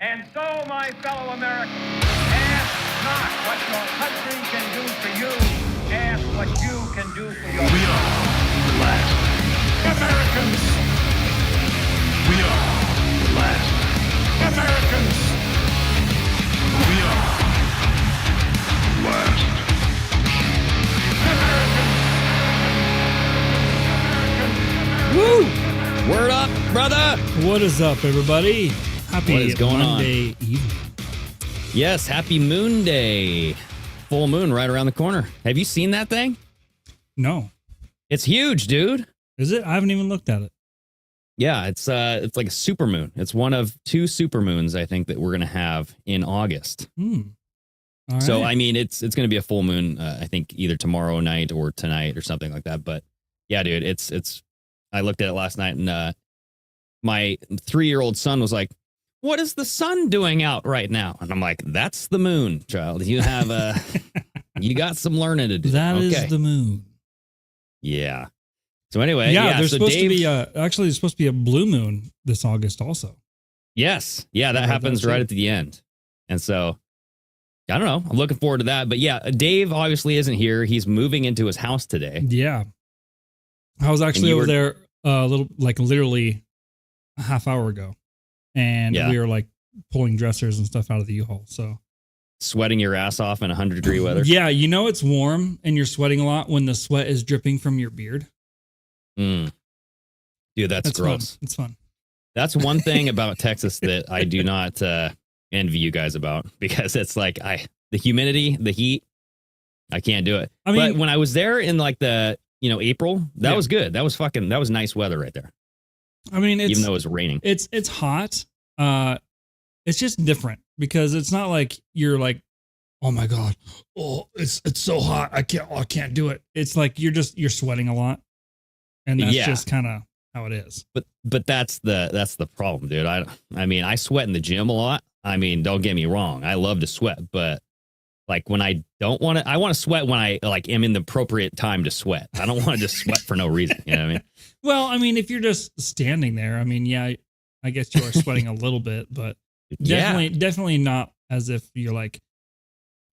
And so, my fellow Americans, ask not what your country can do for you, ask what you can do for yourself. We are the last Americans. We are the last Americans. We are the last Woo! Word up, brother! What is up, everybody? Happy What is going Monday evening. Yes, happy Moon Day. Full moon right around the corner. Have you seen that thing? No. It's huge, dude. Is it? I haven't even looked at it. Yeah, it's like a supermoon. It's one of two supermoons, I think, that we're going to have in August. All right. So, I mean, it's going to be a full moon, I think, either tomorrow night or tonight or something like that. But, yeah, dude, it's. I looked at it last night, and my 3-year-old son was like, "What is the sun doing out right now?" And I'm like, "That's the moon, child. You have you got some learning to do." That is the moon. Yeah. So anyway, there's so supposed Dave, to be actually there's supposed to be a blue moon this August also. Yes. Yeah, that happens right at the end. And so I don't know. I'm looking forward to that. But yeah, Dave obviously isn't here. He's moving into his house today. Yeah. I was actually over there literally a half hour ago. And we were like pulling dressers and stuff out of the U-Haul. So sweating your ass off in 100-degree weather. Yeah, you know it's warm and you're sweating a lot when the sweat is dripping from your beard. Dude, that's gross. Fun. It's fun. That's one thing about Texas that I do not envy you guys about, because it's like the humidity, the heat, I can't do it. I mean, but when I was there in like the April, that was good. That was nice weather right there. I mean, even though it was raining, it's hot. It's just different because it's not like you're like, oh my god, it's so hot, I can't do it. It's like you're sweating a lot, and that's just kind of how it is. But that's the problem, dude. I mean, I sweat in the gym a lot. I mean, don't get me wrong, I love to sweat, but like when I don't want to, I want to sweat when I like am in the appropriate time to sweat. I don't want to just sweat for no reason. You know what I mean? Well, I mean, if you're just standing there, I mean, yeah, I guess you are sweating a little bit, but definitely not as if you're like,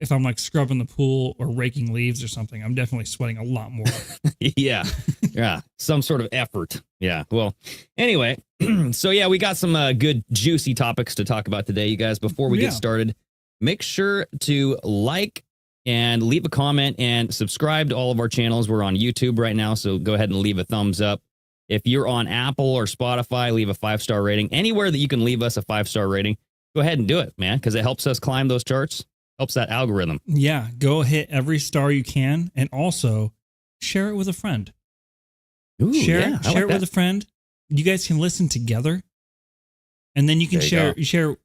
if I'm like scrubbing the pool or raking leaves or something, I'm definitely sweating a lot more. Yeah. Some sort of effort. Yeah. Well, anyway, so yeah, we got some good juicy topics to talk about today, you guys. Before we get started, make sure to like and leave a comment and subscribe to all of our channels. We're on YouTube right now, so go ahead and leave a thumbs up. If you're on Apple or Spotify, leave a 5-star rating. Anywhere that you can leave us a 5-star rating, go ahead and do it, man, because it helps us climb those charts, helps that algorithm. Yeah, go hit every star you can, and also share it with a friend. Ooh, share it with a friend. You guys can listen together, and then you can share.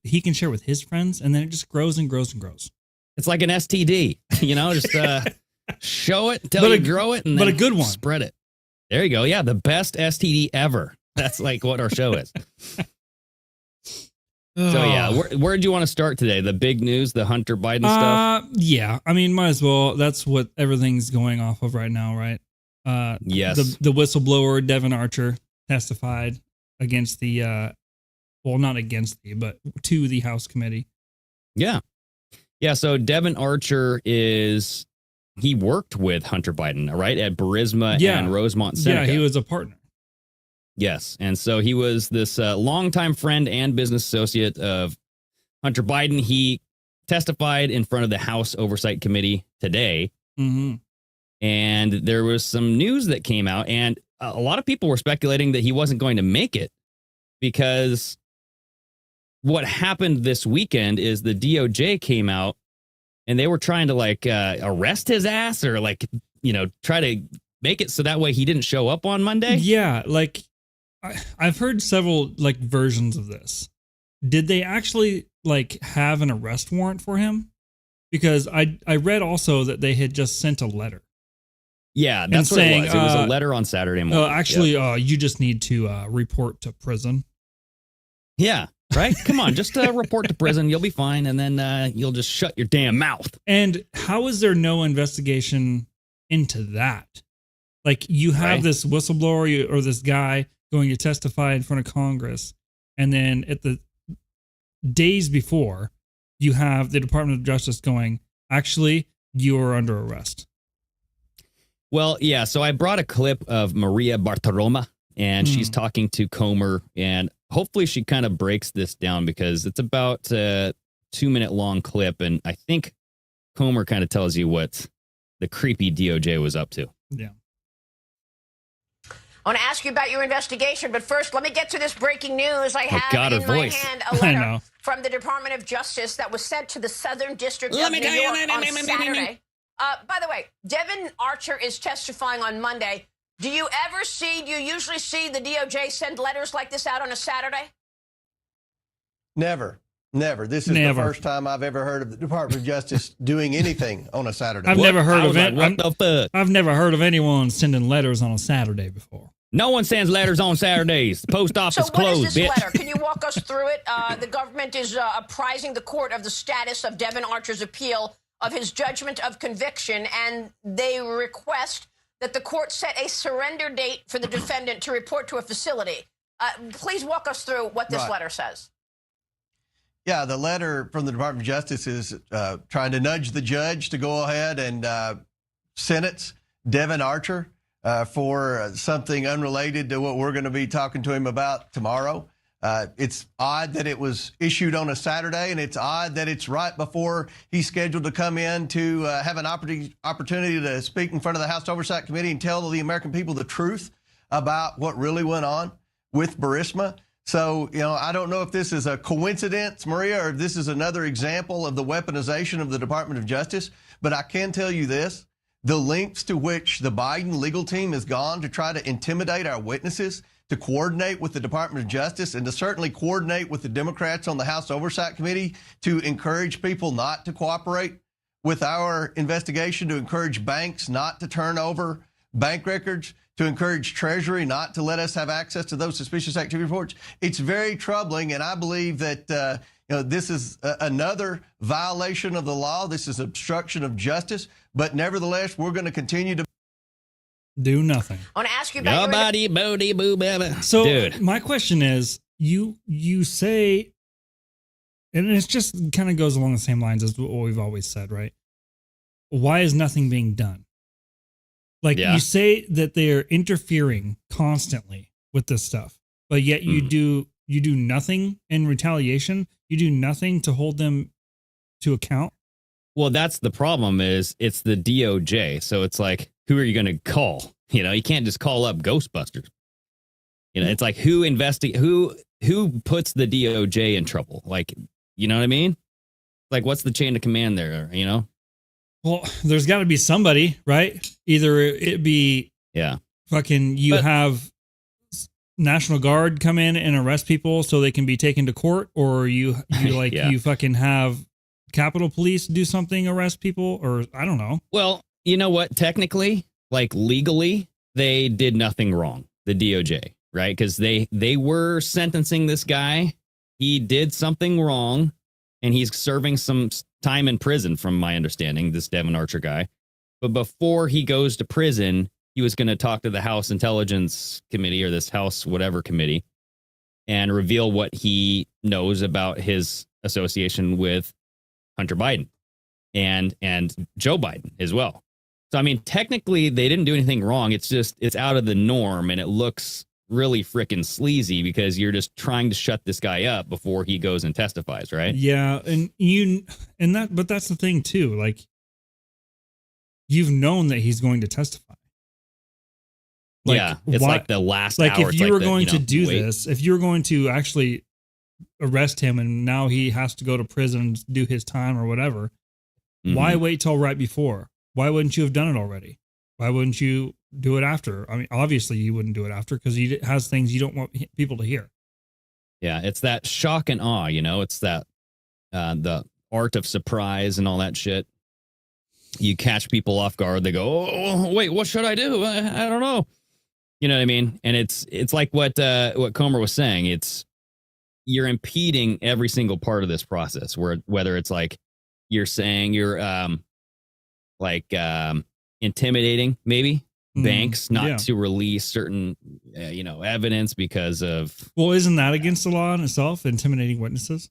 He can share with his friends, and then it just grows and grows and grows. It's like an STD, just show it until you grow it, and then a good one. Spread it. There you go. Yeah, the best STD ever. That's like what our show is. So yeah, where do you want to start today? The big news, the Hunter Biden stuff? Yeah, I mean, might as well. That's what everything's going off of right now, right? Yes. The whistleblower, Devon Archer, testified against the, not against but to the House committee. Yeah. Yeah, so Devon Archer he worked with Hunter Biden, right, at Burisma and Rosemont Seneca. Yeah, he was a partner. Yes, and so he was this longtime friend and business associate of Hunter Biden. He testified in front of the House Oversight Committee today, and there was some news that came out, and a lot of people were speculating that he wasn't going to make it because what happened this weekend is the DOJ came out and they were trying to like arrest his ass or like, try to make it so that way he didn't show up on Monday. Yeah, like I've heard several like versions of this. Did they actually like have an arrest warrant for him? Because I read also that they had just sent a letter. Yeah, that's what it was. It was a letter on Saturday morning. You just need to report to prison. Yeah, right? Come on, just report to prison. You'll be fine, and then you'll just shut your damn mouth. And how is there no investigation into that? Like, you have this whistleblower or this guy going to testify in front of Congress, and then days before, you have the Department of Justice going, actually, you're under arrest. Well, yeah. So I brought a clip of Maria Bartiromo, and she's talking to Comer, and hopefully she kind of breaks this down because it's about a 2-minute long clip, and I think Comer kind of tells you what the creepy DOJ was up to. Yeah. I want to ask you about your investigation, but first, let me get to this breaking news. I have in my hand a I letter know. from the Department of Justice that was sent to the Southern District Let of me New tell you, York on Saturday. By the way, Devon Archer is testifying on Monday. Do you usually see the DOJ send letters like this out on a Saturday? Never. This is the first time I've ever heard of the Department of Justice doing anything on a Saturday. I've never heard of it. What the fuck? I've never heard of anyone sending letters on a Saturday before. No one sends letters on Saturdays. The post office So closed, what is this bitch. letter? Can you walk us through it? The government is apprising the court of the status of Devon Archer's appeal of his judgment of conviction, and they request that the court set a surrender date for the defendant to report to a facility. Please walk us through what this letter says. Yeah, the letter from the Department of Justice is trying to nudge the judge to go ahead and sentence Devon Archer for something unrelated to what we're going to be talking to him about tomorrow. It's odd that it was issued on a Saturday, and it's odd that it's right before he's scheduled to come in to have an opportunity to speak in front of the House Oversight Committee and tell the American people the truth about what really went on with Burisma. So, I don't know if this is a coincidence, Maria, or if this is another example of the weaponization of the Department of Justice. But I can tell you this, the lengths to which the Biden legal team has gone to try to intimidate our witnesses, to coordinate with the Department of Justice, and to certainly coordinate with the Democrats on the House Oversight Committee to encourage people not to cooperate with our investigation, to encourage banks not to turn over bank records, to encourage Treasury not to let us have access to those suspicious activity reports. It's very troubling, and I believe that this is another violation of the law. This is obstruction of justice, but nevertheless, we're going to continue to do nothing. I want to ask you about So Dude. my question is, you say, and it just kind of goes along the same lines as what we've always said, right? Why is nothing being done? Like you say that they're interfering constantly with this stuff, but yet you do nothing in retaliation. You do nothing to hold them to account. Well, that's the problem is it's the DOJ. So it's like, who are you going to call? You can't just call up Ghostbusters. It's like who puts the DOJ in trouble? Like, you know what I mean? Like, what's the chain of command there? Well, there's got to be somebody, right? Either it be fucking have National Guard come in and arrest people so they can be taken to court, or you fucking have Capitol Police do something, arrest people, or I don't know. Well, you know what? Technically, like legally, they did nothing wrong. The DOJ, right? Because they were sentencing this guy. He did something wrong, and he's serving some time in prison, from my understanding, this Devon Archer guy. But before he goes to prison, he was going to talk to the House Intelligence Committee, or this House whatever committee, and reveal what he knows about his association with Hunter Biden and Joe Biden as well. So, I mean, technically, they didn't do anything wrong. It's just, it's out of the norm, and it looks really freaking sleazy because you're just trying to shut this guy up before he goes and testifies, right? Yeah, but that's the thing too. Like, you've known that he's going to testify. It's like the last like hour. If you were going to do this, if you were going to actually arrest him and now he has to go to prison and do his time or whatever, why wait till right before? Why wouldn't you have done it already? Why wouldn't you do it after? I mean, obviously you wouldn't do it after because he has things you don't want people to hear. Yeah, it's that shock and awe, it's that the art of surprise and all that shit. You catch people off guard. They go, oh, wait, what should I do? I don't know. You know what I mean? And it's like what Comer was saying. You're impeding every single part of this process, whether it's like you're saying you're intimidating maybe banks not to release certain evidence because of, well, isn't that against the law in itself, intimidating witnesses?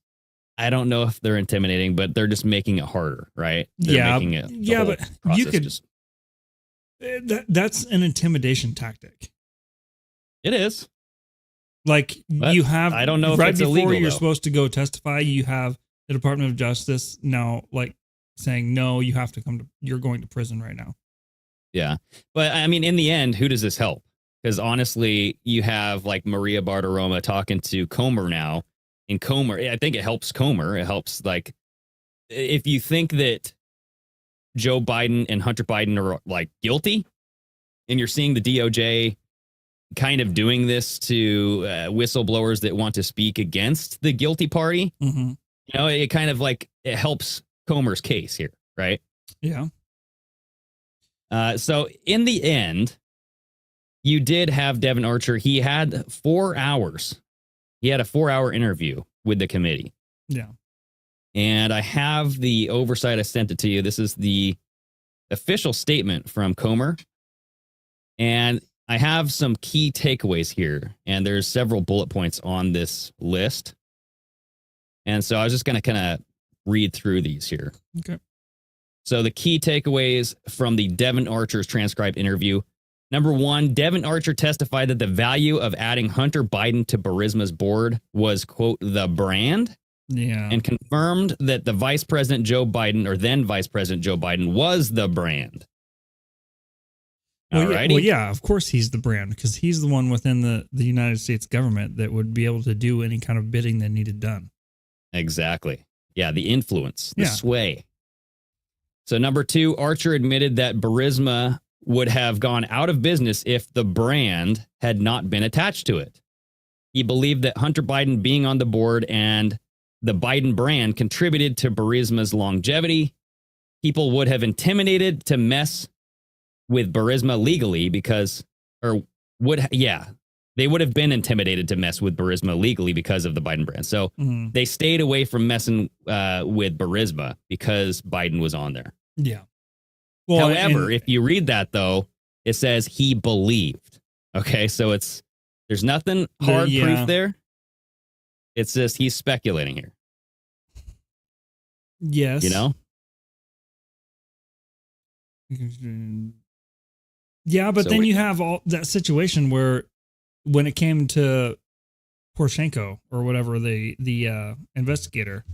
I don't know if they're intimidating, but they're just making it harder, right? They're making it the whole but process you could. just- That's an intimidation tactic. It is. Like But you have, I don't know if right it's before illegal, you're though. supposed to go testify, you have the Department of Justice now, like saying, no, you have to you're going to prison right now. Yeah. But I mean, in the end, who does this help? Because honestly, you have like Maria Bartiromo talking to Comer now. And Comer, I think it helps Comer. It helps, like, if you think that Joe Biden and Hunter Biden are like guilty, and you're seeing the DOJ kind of doing this to whistleblowers that want to speak against the guilty party, Mm-hmm. you know, it kind of like it helps Comer's case here, right? Yeah. So in the end, you did have Devon Archer. He had 4 hours. He had a 4-hour interview with the committee. Yeah. And I have the oversight. I sent it to you. This is the official statement from Comer. And I have some key takeaways here. And there's several bullet points on this list. And so I was just going to kind of read through these here. Okay. So the key takeaways from the Devon Archer's transcribed interview. Number 1, Devon Archer testified that the value of adding Hunter Biden to Burisma's board was, quote, the brand, Yeah. and confirmed that the Vice President Joe Biden, or then Vice President Joe Biden, was the brand. Well, Alrighty. yeah, of course he's the brand, because he's the one within the United States government that would be able to do any kind of bidding that needed done. Exactly. Yeah, the influence, the Yeah. sway. So number 2, Archer admitted that Burisma would have gone out of business if the brand had not been attached to it. He believed that Hunter Biden being on the board and the Biden brand contributed to Burisma's longevity. People would have intimidated to mess with Burisma legally because, or they would have been intimidated to mess with Burisma legally because of the Biden brand. So Mhm. they stayed away from messing with Burisma because Biden was on there. Yeah. Well, However, and- if you read that, though, it says he believed. Okay, so there's nothing hard yeah. proof there. It's just he's speculating here. yes, You know? Yeah, but So then we- you have all that situation where when it came to Poroshenko or whatever, the investigator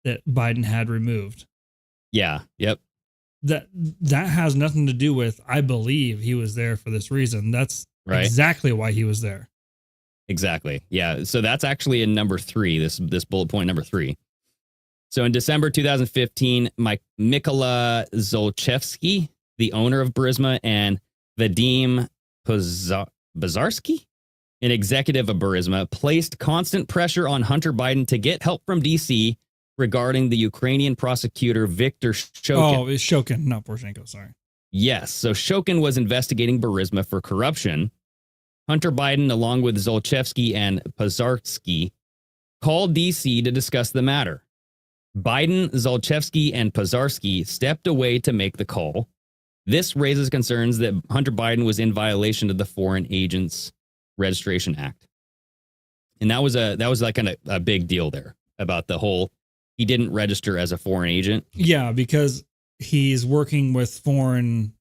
that Biden had removed, Yeah. Yep. that has nothing to do with, I believe he was there for this reason. That's Right. exactly why he was there. Exactly. Yeah. So that's actually in number 3, this bullet point number 3. So in December 2015, Mykola Zolchevsky, the owner of Burisma, and Vadim Bazarsky, an executive of Burisma, placed constant pressure on Hunter Biden to get help from D.C. regarding the Ukrainian prosecutor Viktor Shokin. Oh, it's Shokin, not Poroshenko. Sorry. Yes. So Shokin was investigating Burisma for corruption. Hunter Biden, along with Zolchevsky and Pazarsky, called D.C. to discuss the matter. Biden, Zolchevsky, and Pazarsky stepped away to make the call. This raises concerns that Hunter Biden was in violation of the Foreign Agents Registration Act. And that was like a big deal there about the whole, he didn't register as a foreign agent. Yeah, because he's working with foreign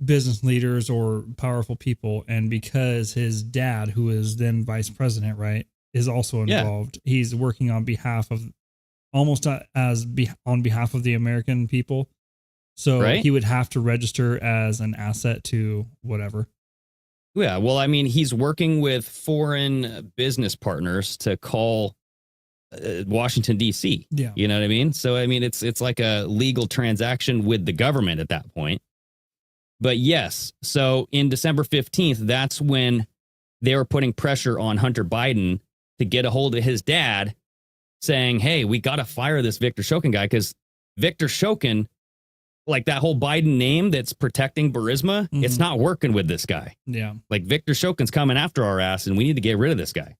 business leaders or powerful people, and because his dad, who is then vice president, right, is also Yeah. involved. He's working on behalf of on behalf of the American people. So Right. he would have to register as an asset to whatever. Yeah, well, I mean, he's working with foreign business partners to call Washington, D.C. Yeah. You know what I mean? So, I mean, it's like a legal transaction with the government at that point. But yes, so in December 15th, that's when they were putting pressure on Hunter Biden to get a hold of his dad, saying, hey, we got to fire this Viktor Shokin guy, because Viktor Shokin, like that whole Biden name that's protecting Burisma, it's Mhm. not working with this guy. Yeah. Like Viktor Shokin's coming after our ass, and we need to get rid of this guy.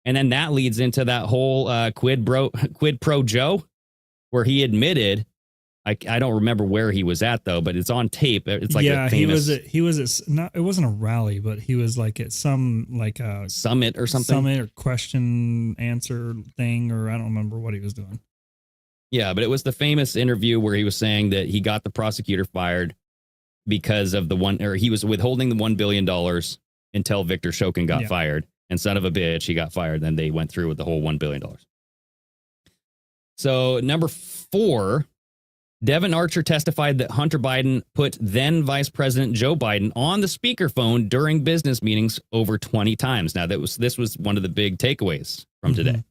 And then that leads into that whole quid pro Joe, where he admitted I don't remember where he was at though, but it's on tape. It's like a famous he was at not, it wasn't a rally, but he was like at some like a summit or something. Summit or question answer thing, or I don't remember what he was doing. Yeah, but it was the famous interview where he was saying that he got the prosecutor fired because of he was withholding the $1 billion until Victor Shokin got fired. And son of a bitch, he got fired. Then they went through with the whole $1 billion. So number 4, Devon Archer testified that Hunter Biden put then Vice President Joe Biden on the speakerphone during business meetings over 20 times. Now, this was one of the big takeaways from today.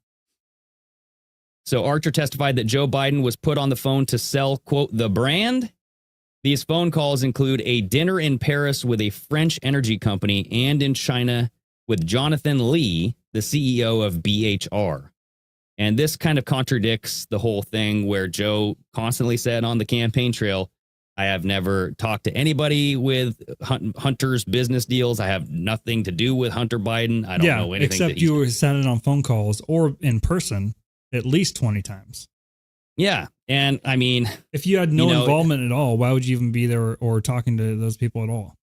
So Archer testified that Joe Biden was put on the phone to sell, quote, the brand. These phone calls include a dinner in Paris with a French energy company and in China with Jonathan Lee, the CEO of BHR. And this kind of contradicts the whole thing where Joe constantly said on the campaign trail, I have never talked to anybody with Hunter's business deals. I have nothing to do with Hunter Biden. I don't know anything. Except you were sending on phone calls or in person at least 20 times. Yeah. And I mean, if you had no involvement at all, why would you even be there or talking to those people at all?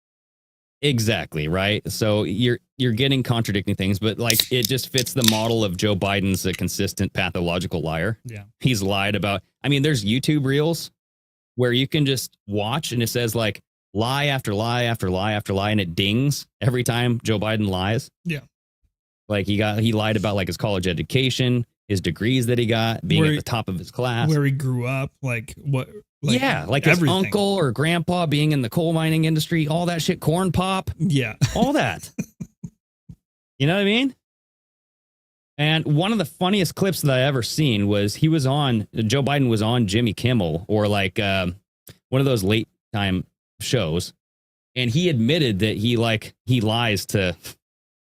Exactly. Right. So you're getting contradicting things, but like it just fits the model of Joe Biden's a consistent pathological liar. Yeah. He's lied about. I mean, there's YouTube reels where you can just watch and it says like lie after lie after lie after lie. And it dings every time Joe Biden lies. Yeah. Like he lied about like his college education, his degrees that he got, being at the top of his class, where he grew up, like what. Like his uncle or grandpa being in the coal mining industry, all that shit, corn pop. Yeah. All that. You know what I mean? And one of the funniest clips that I ever seen was Joe Biden was on Jimmy Kimmel or like one of those late time shows. And he admitted that he lies to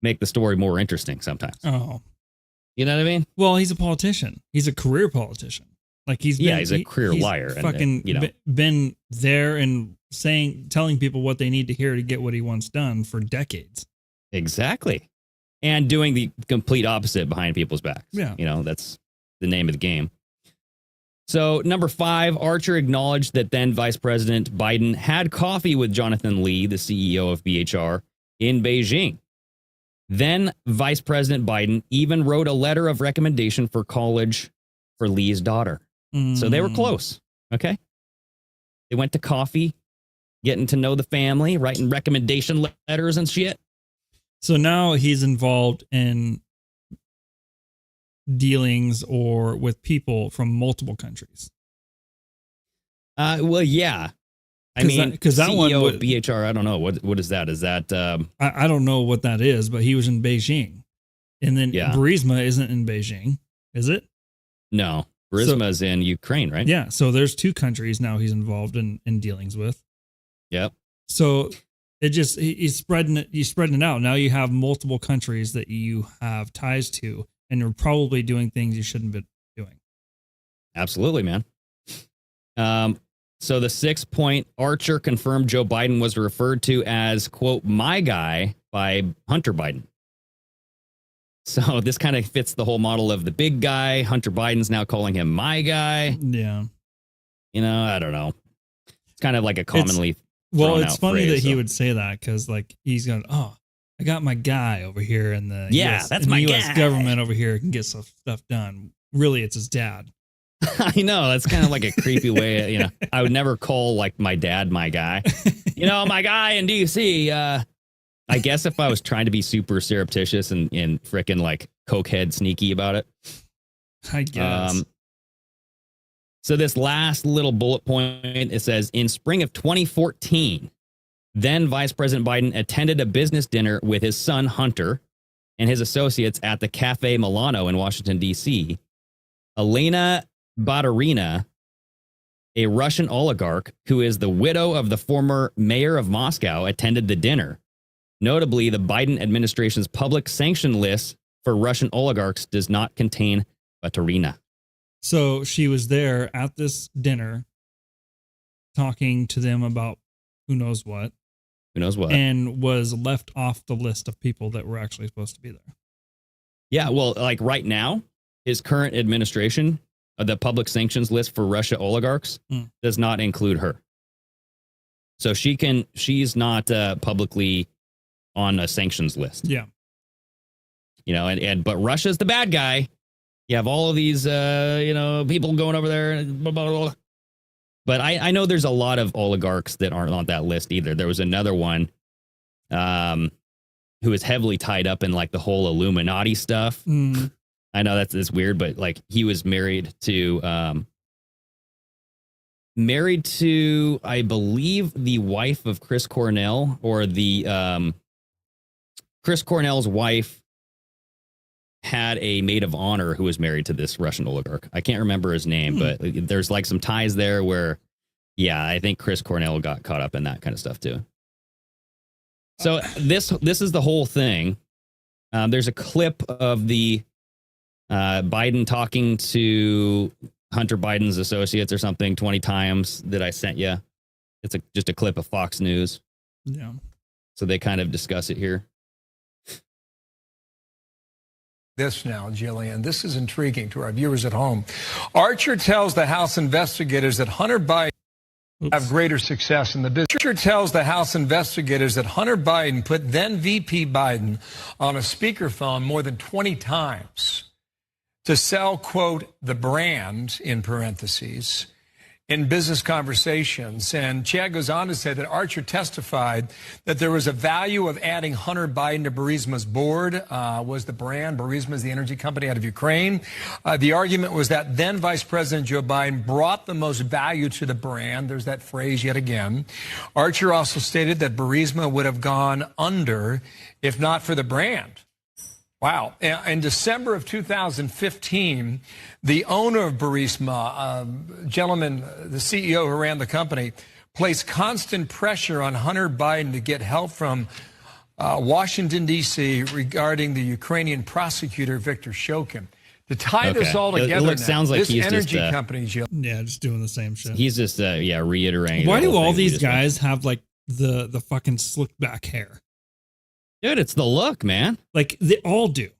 make the story more interesting sometimes. Oh. You know what I mean? Well, he's a politician. He's a career politician. Like he's a career liar. Fucking been there and telling people what they need to hear to get what he wants done for decades. Exactly. And doing the complete opposite behind people's backs. Yeah. That's the name of the game. So number 5, Archer acknowledged that then Vice President Biden had coffee with Jonathan Lee, the CEO of BHR, in Beijing. Then Vice President Biden even wrote a letter of recommendation for college for Lee's daughter. So they were close. Okay. They went to coffee, getting to know the family, writing recommendation letters and shit. So now he's involved in dealings or with people from multiple countries. Well, yeah. I mean, because that one of BHR, I don't know. What is that? Is that I don't know what that is, but he was in Beijing. And then Burisma isn't in Beijing, is it? No. Burisma's in Ukraine, right? Yeah. So there's 2 countries now he's involved in dealings with. Yep. So it just he's spreading it out. Now you have multiple countries that you have ties to, and you're probably doing things you shouldn't be doing. Absolutely, man. So the 6th point, Archer confirmed Joe Biden was referred to as, quote, my guy by Hunter Biden. So this kind of fits the whole model of the big guy. Hunter Biden's now calling him my guy. Yeah. I don't know. It's kind of like a commonly it's funny that he would say that because like he's going, oh, I got my guy over here in the that's my US guy. Government over here can get some stuff done. Really, it's his dad. I know. That's kind of like a creepy way. I would never call like my dad my guy. My guy in DC. I guess if I was trying to be super surreptitious and frickin' like cokehead sneaky about it. I guess. So this last little bullet point, it says, in spring of 2014, then Vice President Biden attended a business dinner with his son, Hunter, and his associates at the Cafe Milano in Washington, D.C. Elena Baturina, a Russian oligarch who is the widow of the former mayor of Moscow, attended the dinner. Notably, the Biden administration's public sanction list for Russian oligarchs does not contain Baturina. So she was there at this dinner talking to them about who knows what. And was left off the list of people that were actually supposed to be there. Yeah, well, like right now, his current administration the public sanctions list for Russia oligarchs does not include her. So she's not publicly on a sanctions list. Yeah. You know, but Russia's the bad guy. You have all of these, people going over there. Blah, blah, blah. But I know there's a lot of oligarchs that aren't on that list either. There was another one who is heavily tied up in like the whole Illuminati stuff. I know that's weird, but like he was married to, I believe, the wife of Chris Cornell, or the Chris Cornell's wife had a maid of honor who was married to this Russian oligarch. I can't remember his name, but there's like some ties there where, yeah, I think Chris Cornell got caught up in that kind of stuff too. So this is the whole thing. There's a clip of the Biden talking to Hunter Biden's associates or something 20 times that I sent you. It's just a clip of Fox News. Yeah. So they kind of discuss it here. This now, Jillian. This is intriguing to our viewers at home. Archer tells the House investigators that Hunter Biden have greater success in the business. Archer tells the House investigators that Hunter Biden put then VP Biden on a speakerphone more than 20 times to sell, quote, the brand, in parentheses, in business conversations. And Chad goes on to say that Archer testified that there was a value of adding Hunter Biden to Burisma's board, was the brand. Burisma is the energy company out of Ukraine. The argument was that then Vice President Joe Biden brought the most value to the brand. There's that phrase yet again. Archer also stated that Burisma would have gone under if not for the brand. Wow. In December of 2015, the owner of Burisma, gentleman, the CEO who ran the company, placed constant pressure on Hunter Biden to get help from Washington, D.C. regarding the Ukrainian prosecutor, Viktor Shokin. To tie this all together, sounds like this he's energy just, company, Jill. Yeah, just doing the same shit. He's just, reiterating. Why the do whole all thing these guys have like the fucking slicked back hair? Dude, it's the look, man. Like they all do.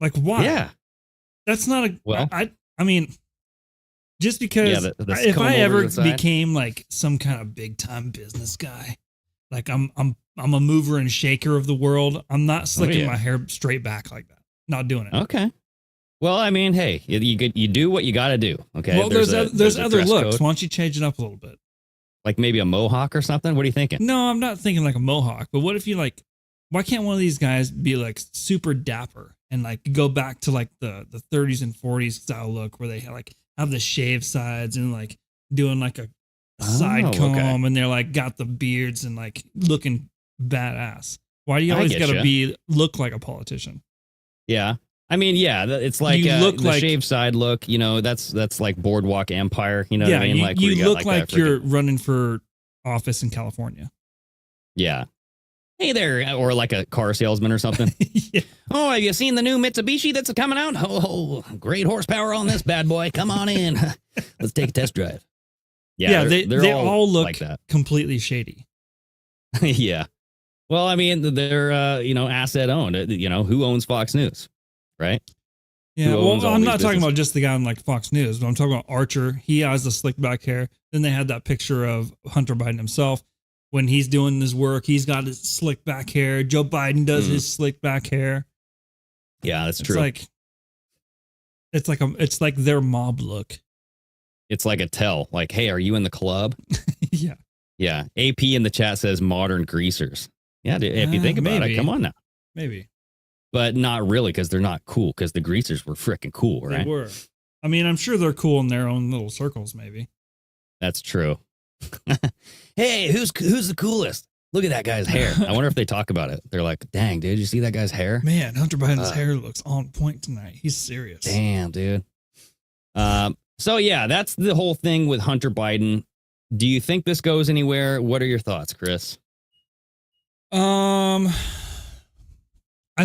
Like why? Yeah. That's not a. Well, I mean, just because if I ever became like some kind of big time business guy, like I'm a mover and shaker of the world, I'm not slicking my hair straight back like that. Not doing it. Okay. Well, I mean, hey, you do what you got to do. Okay. Well, there's other looks. Code. Why don't you change it up a little bit? Like maybe a mohawk or something. What are you thinking? No, I'm not thinking like a mohawk. But what if you like? Why can't one of these guys be like super dapper and like go back to like the 30s and 40s style look where they have the shaved sides and like doing like a side comb and they're like got the beards and like looking badass. Why do you always got to look like a politician? Yeah. I mean, yeah, it's like you look the shaved side look, you know, that's like Boardwalk Empire, you know what I mean? You look like you're running for office in California. Yeah. Hey there, or like a car salesman or something. Yeah. Oh, have you seen the new Mitsubishi that's coming out? Oh, great horsepower on this bad boy. Come on in. Let's take a test drive. Yeah, they all look like that. Completely shady. Yeah. Well, I mean, they're, asset owned. Who owns Fox News, right? Yeah, well, I'm not talking about just the guy on like Fox News, but I'm talking about Archer. He has the slick back hair. Then they had that picture of Hunter Biden himself. When he's doing his work, he's got his slick back hair. Joe Biden does his slick back hair. Yeah, that's true. It's like their mob look. It's like a tell. Like, hey, are you in the club? Yeah. Yeah. AP in the chat says modern greasers. Yeah, if you think about it, come on now. Maybe. But not really, because they're not cool, because the greasers were freaking cool, right? They were. I mean, I'm sure they're cool in their own little circles, maybe. That's true. Hey, who's the coolest? Look at that guy's hair. I wonder if they talk about it. They're like, dang, dude, you see that guy's hair? Man, Hunter Biden's hair looks on point tonight. He's serious. Damn, dude. So yeah, that's the whole thing with Hunter Biden. Do you think this goes anywhere? What are your thoughts, Chris? I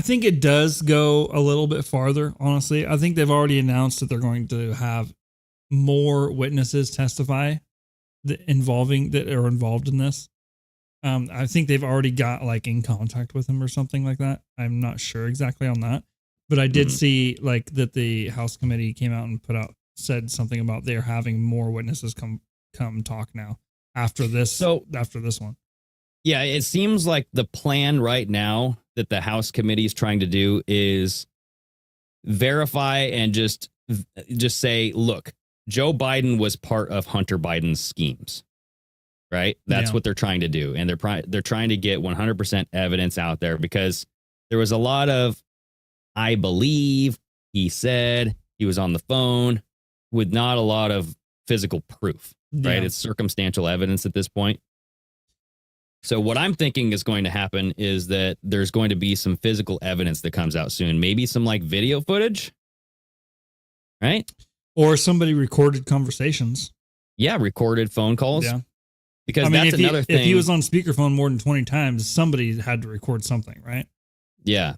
think it does go a little bit farther, honestly. I think they've already announced that they're going to have more witnesses testify that are involved in this. I think they've already got like in contact with him or something like that. I'm not sure exactly on that, but I did see like that the House committee came out and put out said something about they're having more witnesses come talk now after this one. Yeah, it seems like the plan right now that the House committee is trying to do is verify and just say, look, Joe Biden was part of Hunter Biden's schemes. Right? That's what they're trying to do. And they're trying to get 100% evidence out there, because there was a lot of, I believe, he said, he was on the phone, with not a lot of physical proof, right? It's circumstantial evidence at this point. So what I'm thinking is going to happen is that there's going to be some physical evidence that comes out soon. Maybe some like video footage, right? Or somebody recorded conversations. Yeah, recorded phone calls. Yeah. Because that's another thing. If he was on speakerphone more than 20 times, somebody had to record something, right? Yeah.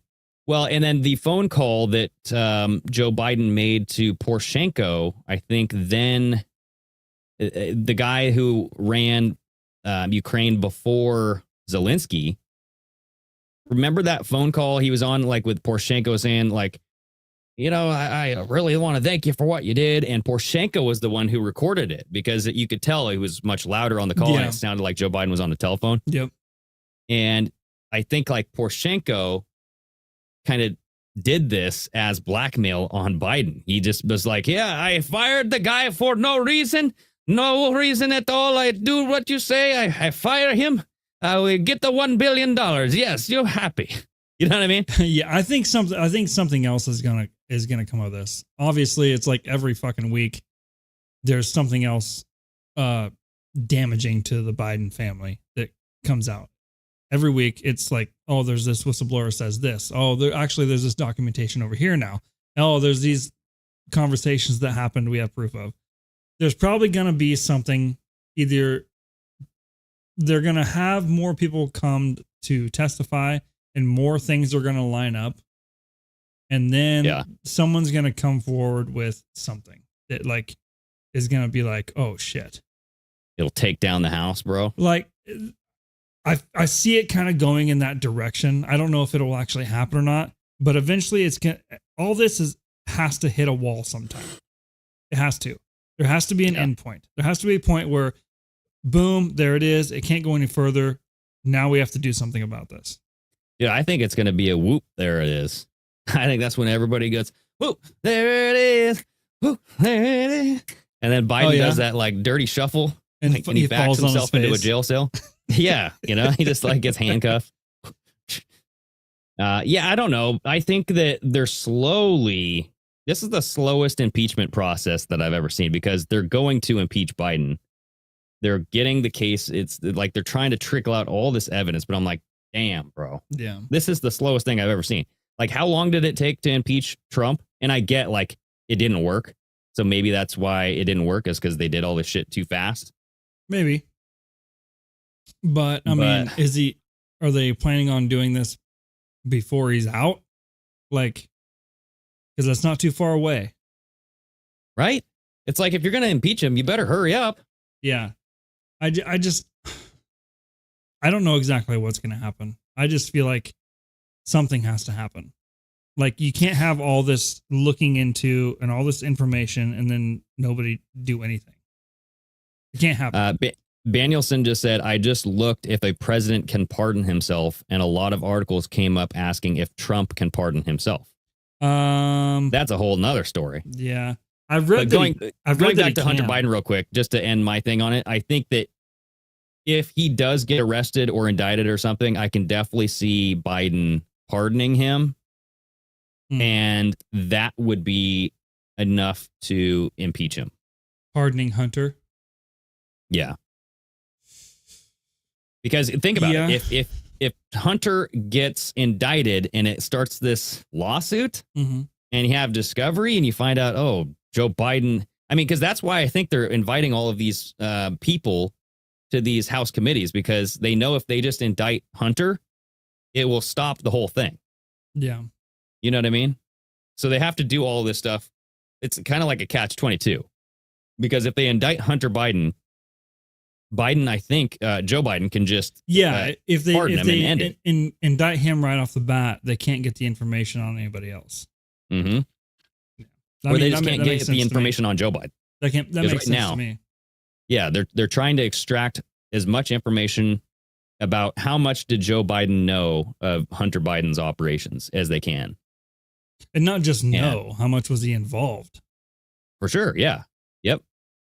Well, and then the phone call that Joe Biden made to Poroshenko, I think then the guy who ran Ukraine before Zelensky, remember that phone call he was on, like with Poroshenko saying, like, you know, I really want to thank you for what you did. And Poroshenko was the one who recorded it, because you could tell he was much louder on the call and it sounded like Joe Biden was on the telephone. Yep. And I think like Poroshenko kind of did this as blackmail on Biden. He just was like, yeah, I fired the guy for no reason at all. I do what you say. I fire him. I will get the $1 billion. Yes, you're happy. You know what I mean? Yeah, I think something else is gonna come of this. Obviously, it's like every fucking week there's something else damaging to the Biden family that comes out. Every week it's like, oh, there's this whistleblower says this. Oh, there's this documentation over here now. Oh, there's these conversations that happened we have proof of. There's probably gonna be something, either they're gonna have more people come to testify and more things are going to line up. And then someone's going to come forward with something that like is going to be like, oh shit. It'll take down the House, bro. Like I see it kind of going in that direction. I don't know if it'll actually happen or not, but eventually all this has to hit a wall sometime. It has to. There has to be an end point. There has to be a point where boom, there it is. It can't go any further. Now we have to do something about this. Yeah, I think it's going to be a whoop. There it is. I think that's when everybody goes, whoop, there it is. Whoop, there it is. And then Biden does that like dirty shuffle and he backs himself into a jail cell. Yeah. You know, he just like gets handcuffed. I don't know. I think that this is the slowest impeachment process that I've ever seen, because they're going to impeach Biden. They're getting the case. It's like they're trying to trickle out all this evidence, but I'm like, damn, bro. Yeah. This is the slowest thing I've ever seen. Like, how long did it take to impeach Trump? And I get like it didn't work. So maybe that's why it didn't work, is because they did all this shit too fast. Maybe. But I mean, are they planning on doing this before he's out? Like, because that's not too far away. Right? It's like, if you're going to impeach him, you better hurry up. Yeah. I don't know exactly what's going to happen. I just feel like something has to happen. Like, you can't have all this looking into and all this information and then nobody do anything. It can't happen. Danielson just said, I just looked if a president can pardon himself, and a lot of articles came up asking if Trump can pardon himself. That's a whole nother story. Yeah. I've read going back to Hunter Biden real quick, just to end my thing on it. I think that if he does get arrested or indicted or something, I can definitely see Biden pardoning him. And that would be enough to impeach him. Pardoning Hunter? Yeah. Because think about it. If Hunter gets indicted and it starts this lawsuit and you have discovery and you find out, oh, Joe Biden, I mean, because that's why I think they're inviting all of these people to these House committees, because they know if they just indict Hunter, it will stop the whole thing. Yeah. You know what I mean? So they have to do all this stuff. It's kind of like a catch-22, because if they indict Hunter Biden, I think Joe Biden can just if they indict him right off the bat, they can't get the information on anybody else. Mm-hmm. Or they just can't get the information on Joe Biden. That makes sense to me. Yeah, they're trying to extract as much information about how much did Joe Biden know of Hunter Biden's operations as they can. And not just know, how much was he involved? For sure, yeah. Yep.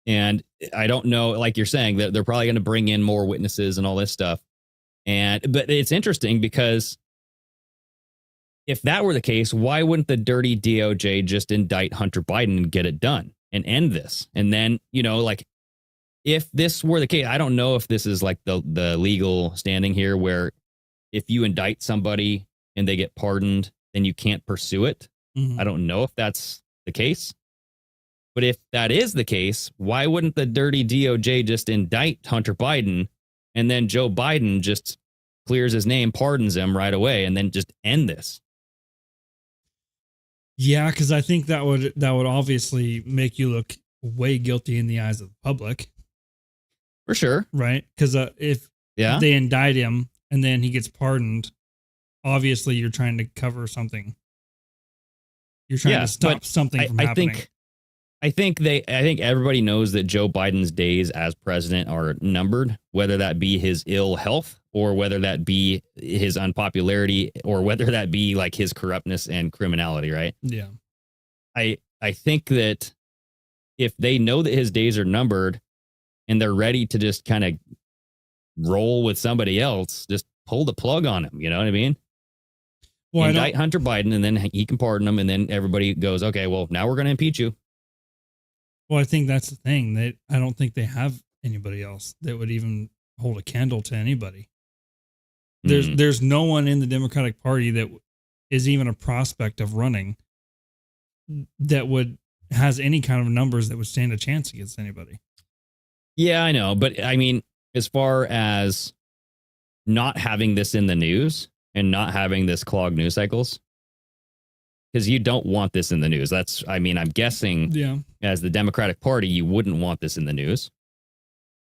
And I don't know, like you're saying, that they're probably going to bring in more witnesses and all this stuff. But it's interesting because if that were the case, why wouldn't the dirty DOJ just indict Hunter Biden and get it done and end this? And then, like, if this were the case, I don't know if this is like the legal standing here where if you indict somebody and they get pardoned, then you can't pursue it. Mm-hmm. I don't know if that's the case. But if that is the case, why wouldn't the dirty DOJ just indict Hunter Biden and then Joe Biden just clears his name, pardons him right away, and then just end this? Yeah, because I think that would obviously make you look way guilty in the eyes of the public. For sure. Right? Because if they indict him and then he gets pardoned, obviously you're trying to cover something. You're trying to stop something from happening. I think everybody knows that Joe Biden's days as president are numbered, whether that be his ill health or whether that be his unpopularity or whether that be like his corruptness and criminality, right? Yeah. I think that if they know that his days are numbered and they're ready to just kind of roll with somebody else, just pull the plug on him. You know what I mean? Well, indict Hunter Biden and then he can pardon him. And then everybody goes, okay, well, now we're going to impeach you. Well, I think that's the thing. I don't think they have anybody else that would even hold a candle to anybody. There's no one in the Democratic Party that is even a prospect of running that has any kind of numbers that would stand a chance against anybody. Yeah, I know. But I mean, as far as not having this in the news and not having this clog news cycles, because you don't want this in the news. I'm guessing as the Democratic Party, you wouldn't want this in the news.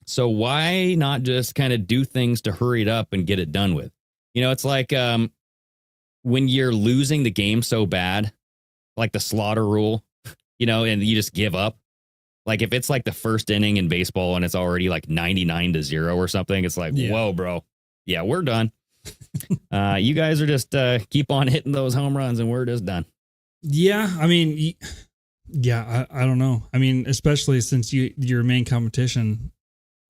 So why not just kind of do things to hurry it up and get it done with? It's like when you're losing the game so bad, like the slaughter rule, and you just give up. Like if it's like the first inning in baseball and it's already like 99-0 or something, it's like, whoa, bro. Yeah, we're done. You guys are just keep on hitting those home runs and we're just done. Yeah, I mean, I don't know. I mean, especially since your main competition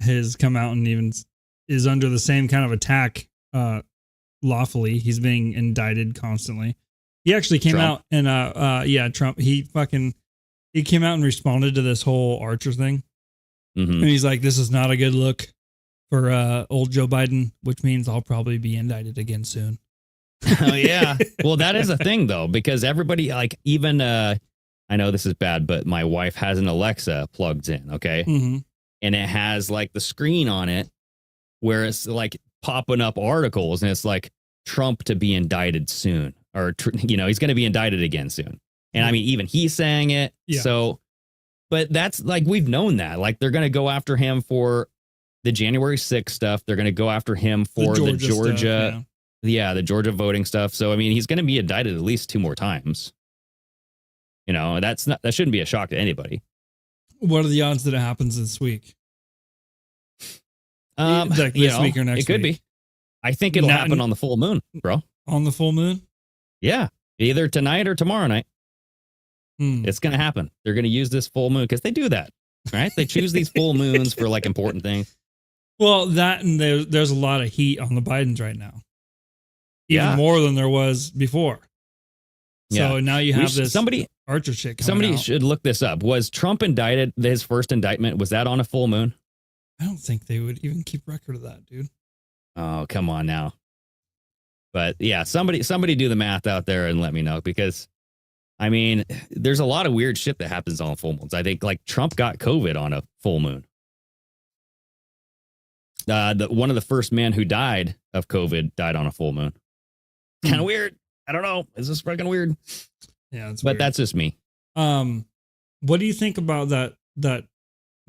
has come out and even is under the same kind of attack lawfully. He's being indicted constantly. He actually came out and Trump, he came out and responded to this whole Archer thing. Mm-hmm. And he's like, this is not a good look for old Joe Biden, which means I'll probably be indicted again soon. Oh, yeah. Well, that is a thing, though, because everybody, like, even I know this is bad, but my wife has an Alexa plugged in. OK, mm-hmm. And it has like the screen on it where it's like popping up articles and it's like Trump to be indicted soon or, he's going to be indicted again soon. And I mean, even he's saying it. Yeah. So but that's like we've known that like they're going to go after him for the January 6th stuff. They're going to go after him for the Georgia stuff, the Georgia voting stuff. So, I mean, he's going to be indicted at least 2 more times. That shouldn't be a shock to anybody. What are the odds that it happens this week? This week or next week? It could be. I think it'll happen on the full moon, bro. On the full moon? Yeah. Either tonight or tomorrow night. It's going to happen. They're going to use this full moon because they do that, right? They choose these full moons for like important things. Well, that and there's a lot of heat on the Bidens right now. Even more than there was before. So now you have this Archer shit coming Somebody out. should look this up. Was Trump indicted, his first indictment, was that on a full moon? I don't think they would even keep record of that, dude. Oh, come on now. But yeah, somebody do the math out there and let me know because, I mean, there's a lot of weird shit that happens on full moons. I think like Trump got COVID on a full moon. One of the first men who died of COVID died on a full moon. Kind of weird. I don't know. Is this fucking weird? Yeah, it's but weird. That's just me. What do you think about that?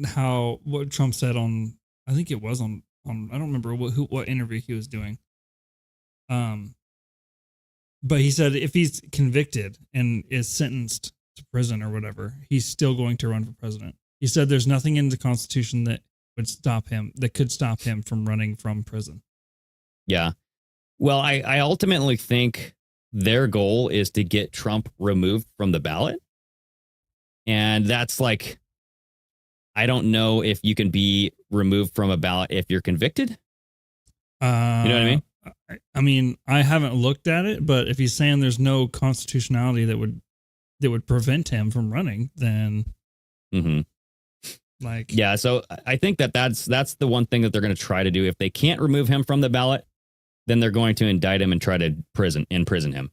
How what Trump said on? I think it was on. I don't remember what interview he was doing. But he said if he's convicted and is sentenced to prison or whatever, he's still going to run for president. He said there's nothing in the Constitution that could stop him from running from prison. Yeah. Well, I ultimately think their goal is to get Trump removed from the ballot. And that's like, I don't know if you can be removed from a ballot if you're convicted. You know what I mean? I mean, I haven't looked at it, but if he's saying there's no constitutionality that would prevent him from running, then like, yeah. So I think that's the one thing that they're going to try to do. If they can't remove him from the ballot, then they're going to indict him and try to imprison him.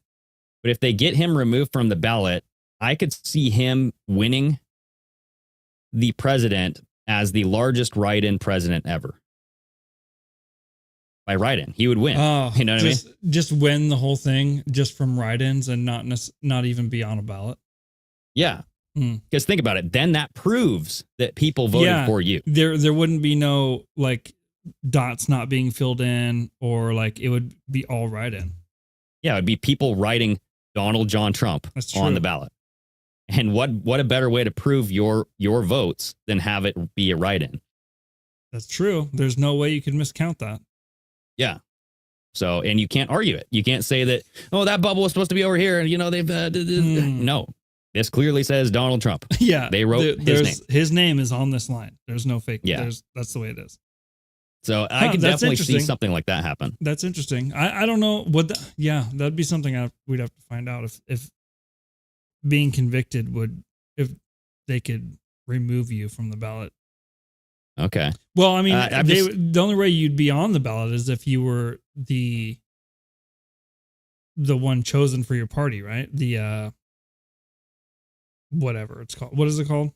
But if they get him removed from the ballot, I could see him winning the president as the largest write-in president ever. By write-in, he would win. Oh, you know what I mean? Just win the whole thing just from write-ins and not even be on a ballot. Yeah. Because think about it. Then that proves that people voted for you. There wouldn't be no like dots not being filled in, or like it would be all write-in. Yeah, it would be people writing Donald John Trump on the ballot. And what a better way to prove your votes than have it be a write-in. That's true. There's no way you could miscount that. Yeah. So, and you can't argue it. You can't say that, oh, that bubble was supposed to be over here. And, you know, they've, no, this clearly says Donald Trump. Yeah. They wrote his name. His name is on this line. There's no fake. Yeah. That's the way it is. So I can definitely see something like that happen. That's interesting. I don't know what, that'd be something we'd have to find out if being convicted if they could remove you from the ballot. Okay. Well, I mean, the only way you'd be on the ballot is if you were the one chosen for your party, right? The whatever it's called. What is it called?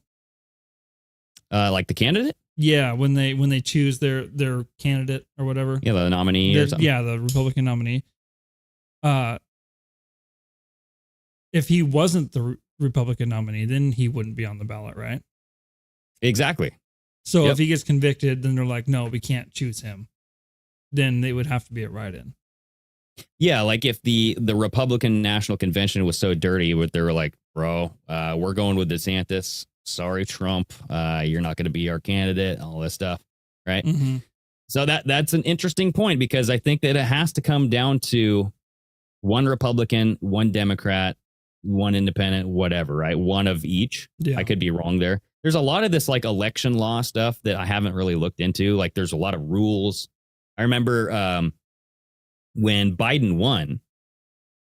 Like the candidate? Yeah, when they choose their candidate or whatever. Yeah, the nominee or something. Yeah, the Republican nominee. If he wasn't the Republican nominee, then he wouldn't be on the ballot, right? Exactly. So if he gets convicted, then they're like, no, we can't choose him. Then they would have to be a write-in. Yeah, like if the Republican National Convention was so dirty, they were like, bro, we're going with DeSantis. Sorry, Trump. You're not going to be our candidate. All this stuff, right? Mm-hmm. So that's an interesting point, because I think that it has to come down to one Republican, one Democrat, one independent, whatever, right? One of each. Yeah. I could be wrong there. There's a lot of this like election law stuff that I haven't really looked into. Like there's a lot of rules. I remember when Biden won,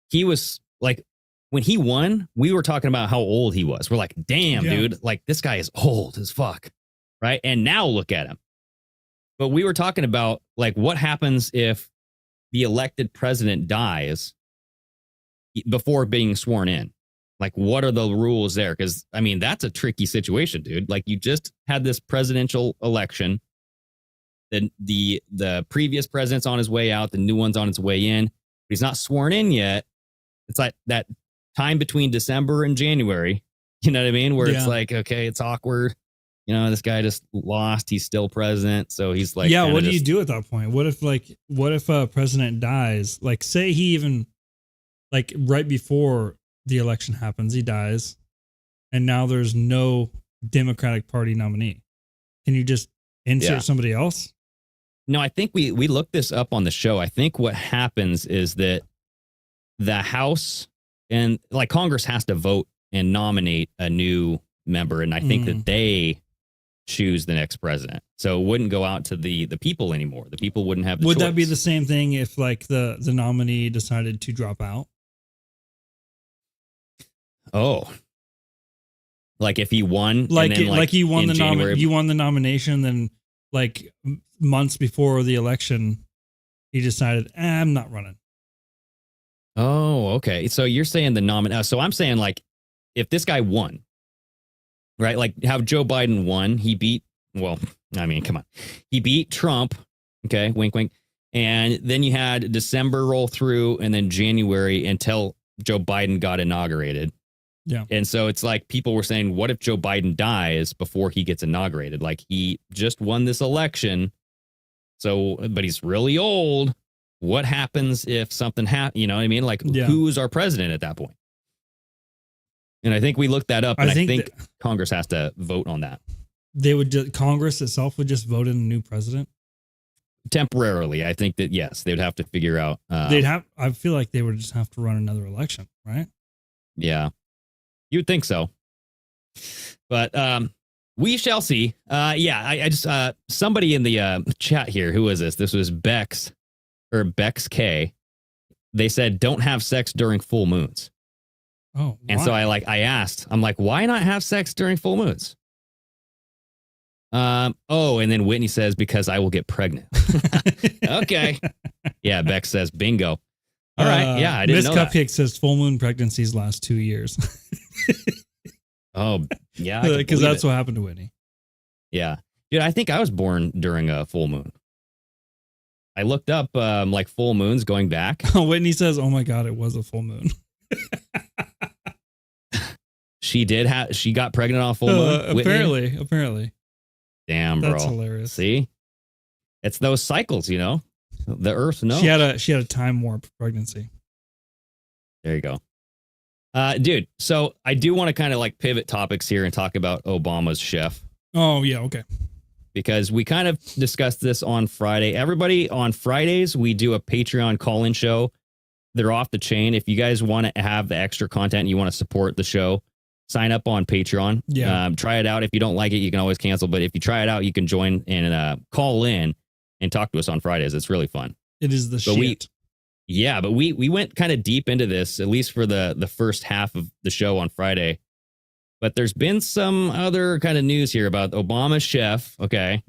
he was like, when he won, we were talking about how old he was. We're like, damn, dude, like this guy is old as fuck. Right. And now look at him. But we were talking about like what happens if the elected president dies before being sworn in. Like, what are the rules there? Because, I mean, that's a tricky situation, dude. Like, you just had this presidential election. The previous president's on his way out. The new one's on its way in. But he's not sworn in yet. It's like that time between December and January. You know what I mean? Where it's like, okay, it's awkward. You know, this guy just lost. He's still president. So he's like, yeah, what do you do at that point? What if a president dies? Like, say he even, like, right before the election happens, he dies, and now there's no Democratic Party nominee. Can you just insert somebody else? No, I think we looked this up on the show. I think what happens is that the House and like Congress has to vote and nominate a new member, and I think that they choose the next president. So it wouldn't go out to the people anymore. The people wouldn't have the Would choice. that be the same thing if like the nominee decided to drop out? Oh, like if he won, like and then, like you won you won the nomination, then like months before the election, he decided, I'm not running. Oh, okay. So you're saying the nominee. So I'm saying like if this guy won, right? Like how Joe Biden won, he beat. Well, I mean, come on, he beat Trump. Okay, wink, wink. And then you had December roll through, and then January until Joe Biden got inaugurated. Yeah. And so it's like people were saying, what if Joe Biden dies before he gets inaugurated? Like he just won this election. So, but he's really old. What happens if something happens? You know what I mean? Like who's our president at that point? And I think we looked that up. And I think that Congress has to vote on that. Congress itself would just vote in a new president Temporarily. I think that, yes, they'd have to figure out. I feel like they would just have to run another election, right? Yeah. You would think so. But we shall see. I just somebody in the chat here, who was this? This was Bex K. They said don't have sex during full moons. Oh, and so I asked, I'm like, why not have sex during full moons? And then Whitney says, because I will get pregnant. Okay. Yeah, Bex says bingo. All right. Yeah, I didn't know that. Miss Cupcake says full moon pregnancies last 2 years. Oh, yeah. Because that's what happened to Whitney. Yeah. Dude, I think I was born during a full moon. I looked up like full moons going back. Whitney says, oh my God, it was a full moon. She got pregnant on a full moon? Apparently. Damn, bro. That's hilarious. See? It's those cycles, you know? The earth knows. She had a time warp pregnancy. There you go. Dude, so I do want to kind of like pivot topics here and talk about Obama's chef. Oh, yeah, okay. Because we kind of discussed this on Friday. Everybody, on Fridays, we do a Patreon call-in show. They're off the chain. If you guys want to have the extra content and you want to support the show, sign up on Patreon. Yeah. Try it out. If you don't like it, you can always cancel. But if you try it out, you can join and call in and talk to us on Fridays. It's really fun. It is the shit. But we went kind of deep into this, at least for the first half of the show on Friday. But there's been some other kind of news here about Obama's chef, okay?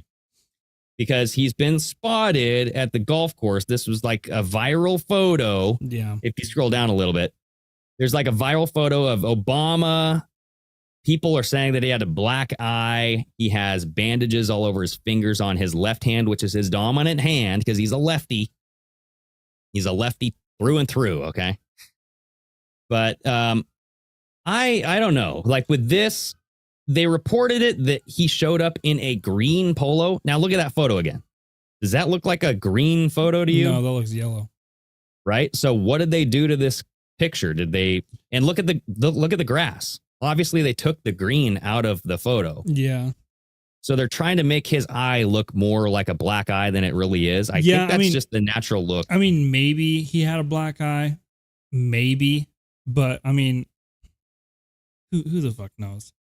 Because he's been spotted at the golf course. This was like a viral photo. Yeah. If you scroll down a little bit, there's like a viral photo of Obama. People are saying that he had a black eye. He has bandages all over his fingers on his left hand, which is his dominant hand because he's a lefty. He's a lefty through and through, okay? But I don't know. Like with this, they reported it that he showed up in a green polo. Now look at that photo again. Does that look like a green photo to you? No, that looks yellow. Right? So what did they do to this picture? Did they and look at the grass. Obviously they took the green out of the photo. Yeah. So they're trying to make his eye look more like a black eye than it really is. I think that's just the natural look. I mean, maybe he had a black eye. Maybe. But I mean, who the fuck knows?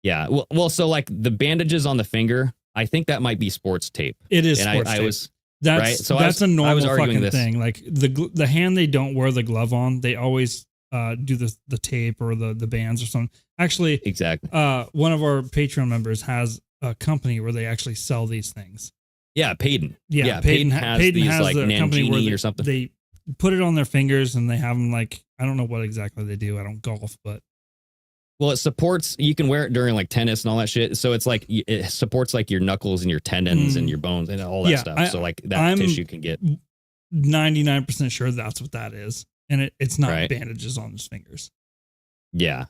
Yeah. Well, so like the bandages on the finger, I think that might be sports tape. It is and sports tape. I was that's right. So that's a normal fucking this thing. Like the hand they don't wear the glove on, they always do the tape or the bands or something. Actually, exactly. One of our Patreon members has a company where they actually sell these things. Yeah, Peyton. Yeah, Peyton has these has like a company where or something. They put it on their fingers and they have them like, I don't know what exactly they do. I don't golf, but. Well, it supports, you can wear it during like tennis and all that shit. So it's like, it supports like your knuckles and your tendons and your bones and all that stuff. So like that tissue can get. 99% sure that's what that is. And it's not right. bandages on his fingers. Yeah.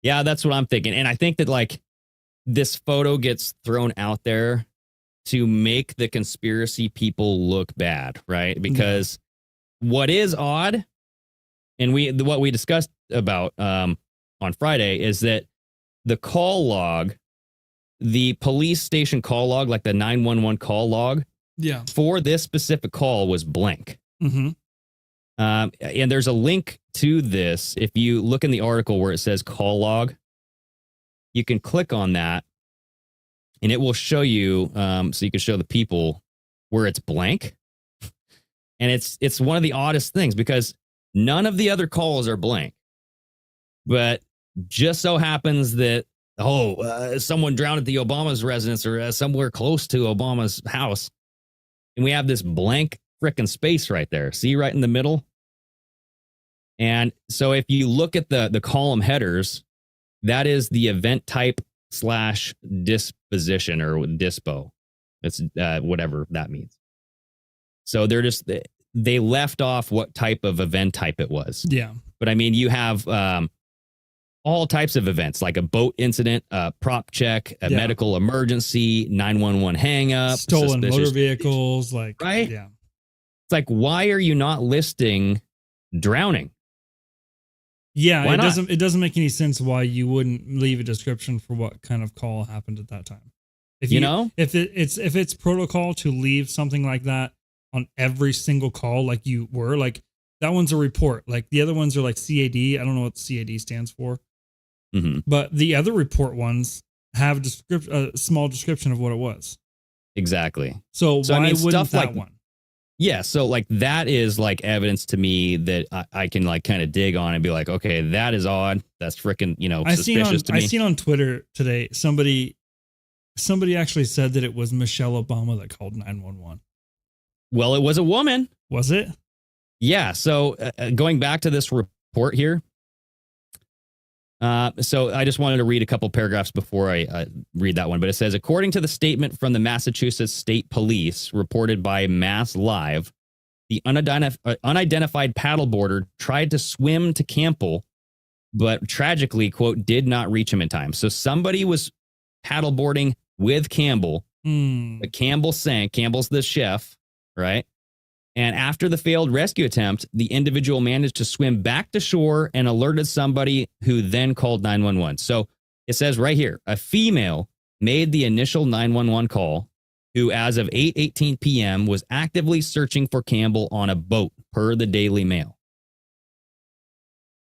Yeah, that's what I'm thinking. And I think that like this photo gets thrown out there to make the conspiracy people look bad, right? Because what is odd, and what we discussed about on Friday is that the call log, the police station call log, like the 911 call log, for this specific call was blank. Mm-hmm. And there's a link to this. If you look in the article where it says call log, you can click on that and it will show you, so you can show the people where it's blank. And it's one of the oddest things because none of the other calls are blank. But just so happens that, someone drowned at the Obama's residence or somewhere close to Obama's house. And we have this blank frickin' space right there. See right in the middle? And so if you look at the column headers, that is the event type / disposition or dispo. It's whatever that means. So they left off what type of event type it was. Yeah. But I mean, you have all types of events, like a boat incident, a prop check, a medical emergency, 911 hang up, stolen motor vehicles, like, right? Yeah. It's like, why are you not listing drowning? Yeah, Why it not? doesn't make any sense why you wouldn't leave a description for what kind of call happened at that time. If if it's protocol to leave something like that on every single call, like you were, like that one's a report. Like the other ones are like CAD. I don't know what CAD stands for, but the other report ones have a small description of what it was. Exactly. So why I mean, wouldn't stuff that like one? Yeah, so like that is like evidence to me that I can like kind of dig on and be like, okay, that is odd. That's freaking, suspicious to me. I seen on Twitter today somebody actually said that it was Michelle Obama that called 911. Well, it was a woman. Was it? Yeah. So going back to this report here. So I just wanted to read a couple paragraphs before I read that one. But it says, according to the statement from the Massachusetts State Police reported by Mass Live, the unidentified paddleboarder tried to swim to Campbell, but tragically, quote, did not reach him in time. So somebody was paddleboarding with Campbell, but Campbell sank. Campbell's the chef, right? And after the failed rescue attempt, the individual managed to swim back to shore and alerted somebody who then called 911. So it says right here, a female made the initial 911 call who, as of 8:18 p.m., was actively searching for Campbell on a boat, per the Daily Mail.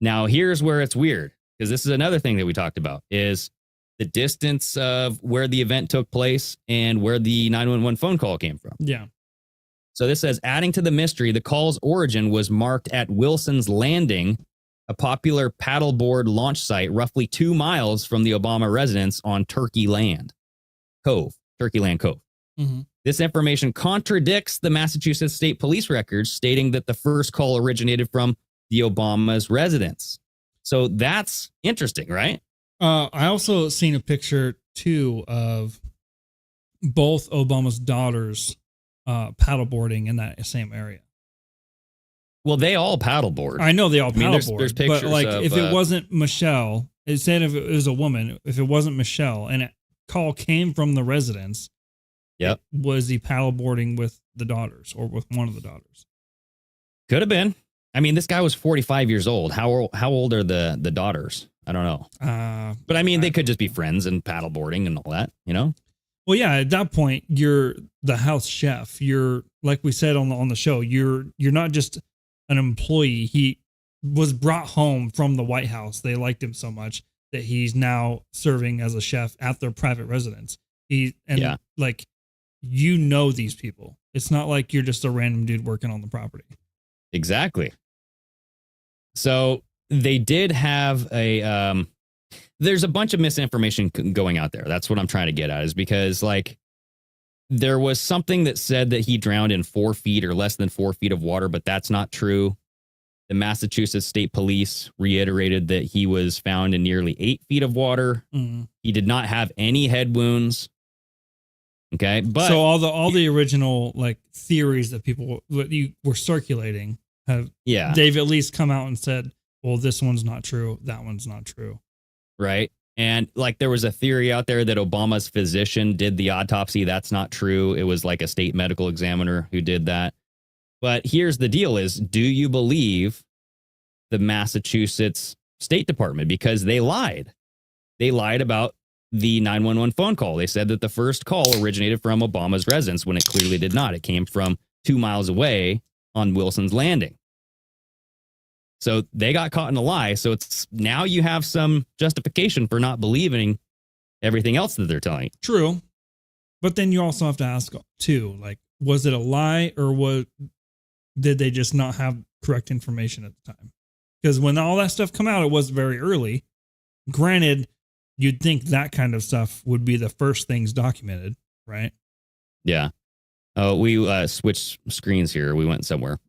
Now, here's where it's weird, because this is another thing that we talked about, is the distance of where the event took place and where the 911 phone call came from. Yeah. So this says, adding to the mystery, the call's origin was marked at Wilson's Landing, a popular paddleboard launch site roughly 2 miles from the Obama residence on Turkey Land Cove. This information contradicts the Massachusetts State Police records, stating that the first call originated from the Obama's residence. So that's interesting, right? I also seen a picture too of both Obama's daughters paddleboarding in that same area. Well, they all paddleboard. I know they all paddleboard. There's pictures but like of, if it wasn't Michelle, it said if it was a woman, if it wasn't Michelle and a call came from the residence, yep, was he paddleboarding with the daughters or with one of the daughters? Could have been. I mean, this guy was 45 years old. How old are the daughters? I don't know. But I mean, they could just be friends and paddleboarding and all that, you know? Well, yeah, at that point, you're the house chef. You're, like we said on the show, you're not just an employee. He was brought home from the White House. They liked him so much that he's now serving as a chef at their private residence. Like, you know these people. It's not like you're just a random dude working on the property. Exactly. So they did have there's a bunch of misinformation going out there. That's what I'm trying to get at, is because like there was something that said that he drowned in 4 feet or less than 4 feet of water, but that's not true. The Massachusetts State Police reiterated that he was found in nearly 8 feet of water. He did not have any head wounds. Okay, but so all the original like theories that people you were circulating have they've at least come out and said, well, this one's not true, that one's not true. Right. And like there was a theory out there that Obama's physician did the autopsy. That's not true. It was like a state medical examiner who did that. But here's the deal is, do you believe the Massachusetts State Department? Because they lied. They lied about the 911 phone call. They said that the first call originated from Obama's residence when it clearly did not. It came from 2 miles away on Wilson's Landing. So they got caught in a lie. So it's now you have some justification for not believing everything else that they're telling you. True. But then you also have to ask too, like, was it a lie or did they just not have correct information at the time? Because when all that stuff come out, it was very early. Granted, you'd think that kind of stuff would be the first things documented, right? Yeah. Oh, we switched screens here. We went somewhere.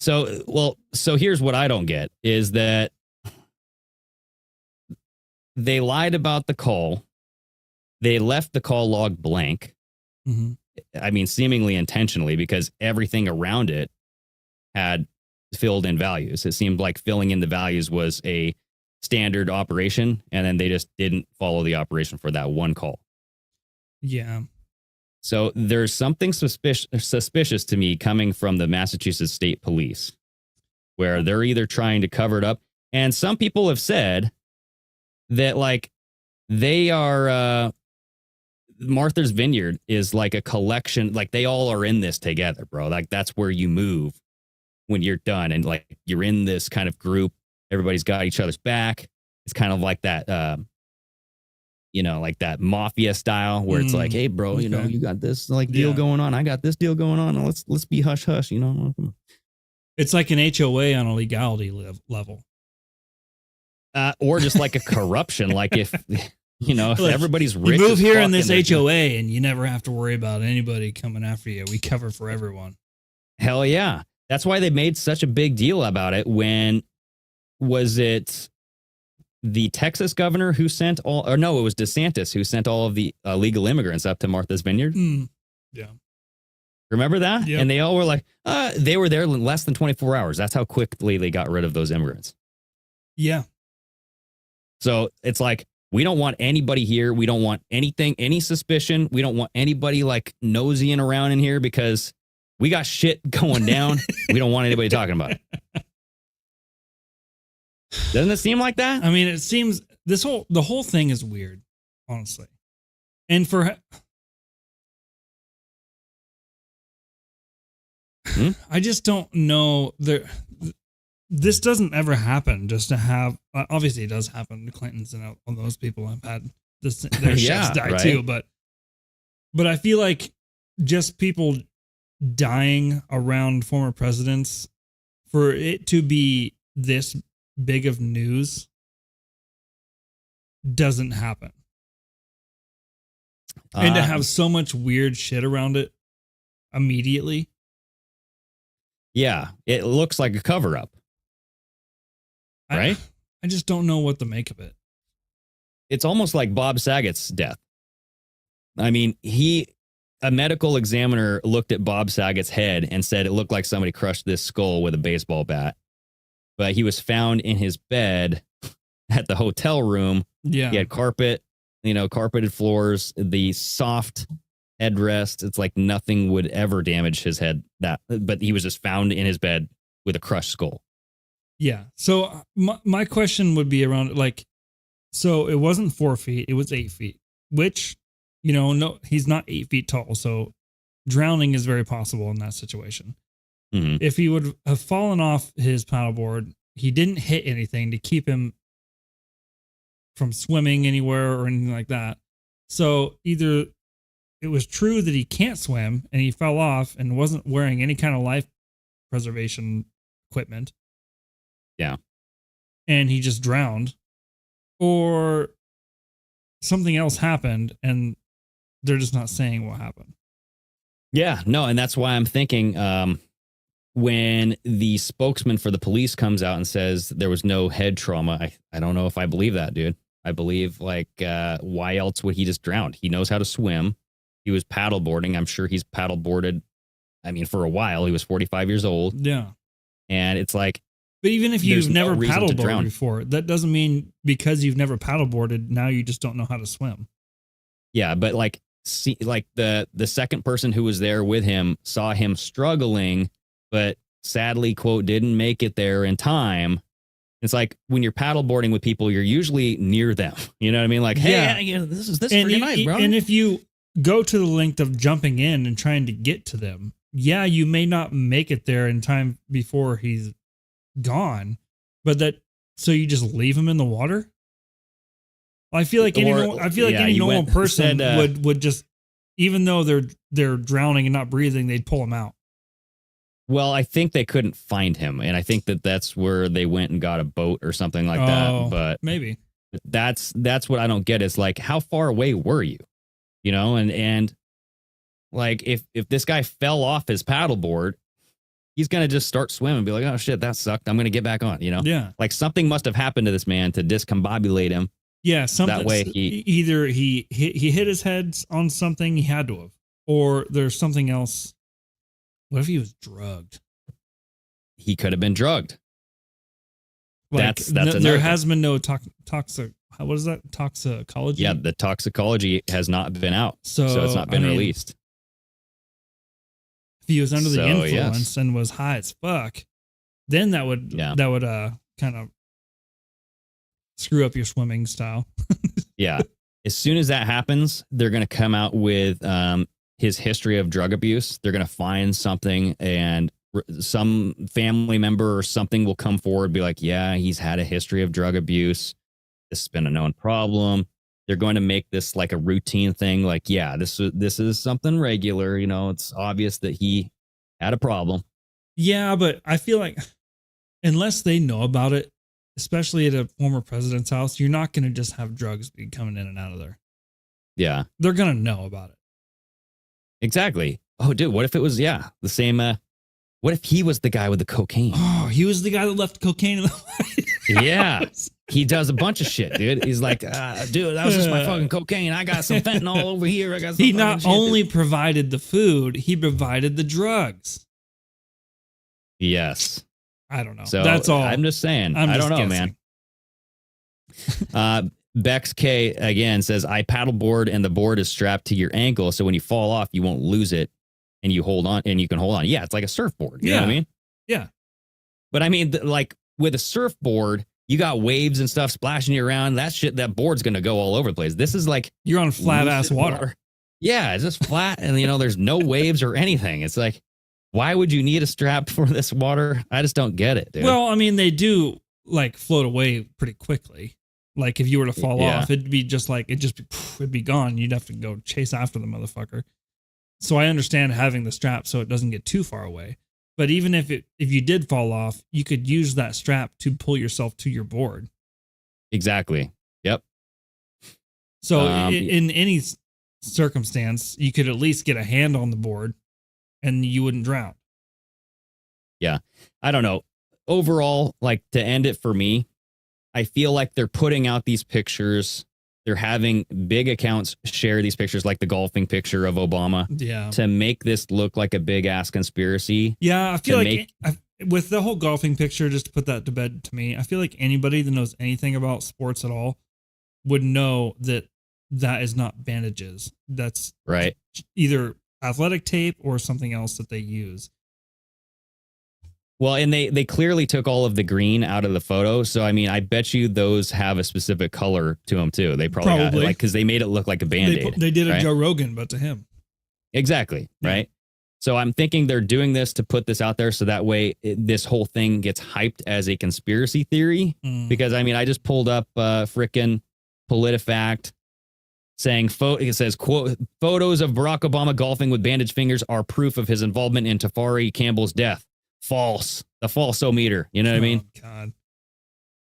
So here's what I don't get is that they lied about the call. They left the call log blank. I mean, seemingly intentionally, because everything around it had filled in values. It seemed like filling in the values was a standard operation, and then they just didn't follow the operation for that one call. Yeah. So there's something suspicious to me coming from the Massachusetts State Police. where they're either trying to cover it up. And some people have said that like they are, Martha's Vineyard is like a collection, like they all are in this together, bro. Like that's where you move when you're done. And like you're in this kind of group. Everybody's got each other's back. It's kind of like that, you know, like that mafia style where it's like, hey, bro, you know, you got this like deal going on. I got this deal going on. Let's be hush hush, you know. It's like an HOA on a legality level. Or just like a corruption. Like if, you know, if everybody's rich. You move here in this HOA and you never have to worry about anybody coming after you. We cover for everyone. Hell yeah. That's why they made such a big deal about it. When was it the Texas governor who sent all, or no, it was DeSantis who sent all of the illegal immigrants up to Martha's Vineyard? Yeah. Remember that? Yep. And they all were like, they were there in less than 24 hours. That's how quickly they got rid of those immigrants. Yeah. So it's like, we don't want anybody here. We don't want anything, any suspicion. We don't want anybody like nosying around in here because we got shit going down. We don't want anybody talking about it. Doesn't it seem like that? I mean, it seems the whole thing is weird, honestly. And for I just don't know this doesn't ever happen just to have, obviously it does happen. The Clintons and all those people have had their chefs die too, but I feel like just people dying around former presidents, for it to be this big of news, doesn't happen. And to have so much weird shit around it immediately. Yeah, it looks like a cover up. Right? I just don't know what to make of it. It's almost like Bob Saget's death. I mean, a medical examiner looked at Bob Saget's head and said it looked like somebody crushed this skull with a baseball bat. But he was found in his bed at the hotel room. Yeah. He had carpeted floors, the soft headrest. It's like nothing would ever damage his head. But he was just found in his bed with a crushed skull. Yeah. So my question would be around like, so it wasn't 4 feet, it was 8 feet, which, you know, no, he's not 8 feet tall. So drowning is very possible in that situation. Mm-hmm. If he would have fallen off his paddleboard, he didn't hit anything to keep him from swimming anywhere or anything like that. So either it was true that he can't swim and he fell off and wasn't wearing any kind of life preservation equipment. Yeah. And he just drowned, or something else happened and they're just not saying what happened. Yeah, no. And that's why I'm thinking, when the spokesman for the police comes out and says there was no head trauma, I don't know if I believe that, dude. I believe like, why else would he just drown? He knows how to swim. He was paddleboarding. I'm sure he's paddleboarded. I mean, for a while, he was 45 years old. Yeah. And it's like, but even if you've never paddleboarded drown before, that doesn't mean because you've never paddleboarded, now you just don't know how to swim. Yeah, but like, see, like the second person who was there with him saw him struggling, but sadly, quote, didn't make it there in time. It's like when you're paddleboarding with people, you're usually near them. You know what I mean? Like, hey, you know, this is pretty nice, bro. And if you go to the length of jumping in and trying to get to them, yeah, you may not make it there in time before he's gone, but so you just leave him in the water. I feel like any normal person would just, even though they're drowning and not breathing, they'd pull him out. Well, I think they couldn't find him, and I think that's where they went and got a boat or something like that. But maybe that's what I don't get is like, how far away were you? You know, and like if this guy fell off his paddleboard, he's going to just start swimming and be like, oh shit, that sucked. I'm going to get back on, you know? Yeah. Like something must have happened to this man to discombobulate him. Yeah. Something that way either he hit his head on something, he had to have, or there's something else. What if he was drugged? He could have been drugged. Like, that's there has been no what is that? Toxicology? Yeah, the toxicology has not been out. So it's not been released. If he was under the influence and was high as fuck, then that would kind of screw up your swimming style. Yeah. As soon as that happens, they're going to come out with his history of drug abuse. They're going to find something, and some family member or something will come forward and be like, yeah, he's had a history of drug abuse. This has been a known problem. They're going to make this like a routine thing. Like, yeah, this is something regular. You know, it's obvious that he had a problem. Yeah, but I feel like unless they know about it, especially at a former president's house, you're not going to just have drugs be coming in and out of there. Yeah. They're going to know about it. Exactly. Oh, dude, what if it was, the same, what if he was the guy with the cocaine? Oh, he was the guy that left cocaine in the White Yeah. House. He does a bunch of shit, dude. He's like, dude, that was just my fucking cocaine. I got some fentanyl over here. I got some He fucking not shit, only dude. provided the food, he provided the drugs. Yes. I don't know. So That's all. I'm just saying. I'm I don't just know, guessing. man. Bex K again says, I paddleboard and the board is strapped to your ankle. So when you fall off, you won't lose it and you hold on and you can hold on. Yeah. It's like a surfboard. You know what I mean? Yeah. But I mean, like with a surfboard, you got waves and stuff splashing you around. That board's going to go all over the place. This is like You're on flat ass lucid water. Yeah. It's just flat. And there's no waves or anything. It's like, why would you need a strap for this water? I just don't get it, dude. Well, I mean, they do like float away pretty quickly. Like if you were to fall off, it'd be just like, it'd be gone. You'd have to go chase after the motherfucker. So I understand having the strap so it doesn't get too far away. But even if you did fall off, you could use that strap to pull yourself to your board. Exactly. Yep. So in any circumstance, you could at least get a hand on the board and you wouldn't drown. Yeah. I don't know. Overall, like to end it for me, I feel like they're putting out these pictures. They're having big accounts share these pictures, like the golfing picture of Obama, to make this look like a big ass conspiracy. Yeah, I feel like with the whole golfing picture, just to put that to bed to me, I feel like anybody that knows anything about sports at all would know that is not bandages. That's right. Either athletic tape or something else that they use. Well, and they clearly took all of the green out of the photo. So, I mean, I bet you those have a specific color to them, too. They probably had, like, because they made it look like a Band-Aid. They did right? a Joe Rogan, but to him. Exactly. Yeah. Right. So I'm thinking they're doing this to put this out there so that way this whole thing gets hyped as a conspiracy theory. Because, I mean, I just pulled up frickin' PolitiFact saying, it says, quote, photos of Barack Obama golfing with bandaged fingers are proof of his involvement in Tafari Campbell's death. False. The false-o-meter. You know what I mean? God.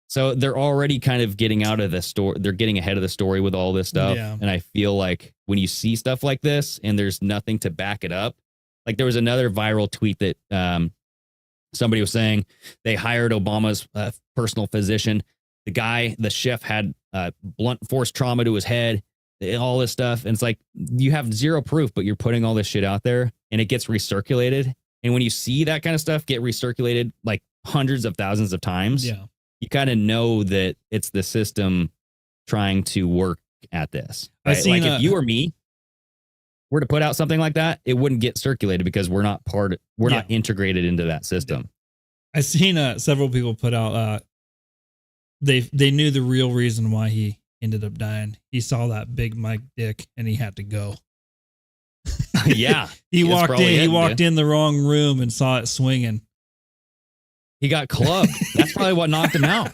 So they're already kind of getting out of the story. They're getting ahead of the story with all this stuff. Yeah. And I feel like when you see stuff like this and there's nothing to back it up, like there was another viral tweet that somebody was saying they hired Obama's personal physician. The chef had blunt force trauma to his head, all this stuff. And it's like, you have zero proof, but you're putting all this shit out there and it gets recirculated. And when you see that kind of stuff get recirculated like hundreds of thousands of times, you kind of know that it's the system trying to work at this. Right? Like if you or me were to put out something like that, it wouldn't get circulated because we're not not integrated into that system. I've seen several people put out they knew the real reason why he ended up dying. He saw that big Mike dick and he had to go. Yeah. He walked in the wrong room and saw it swinging. He got clubbed. That's probably what knocked him out.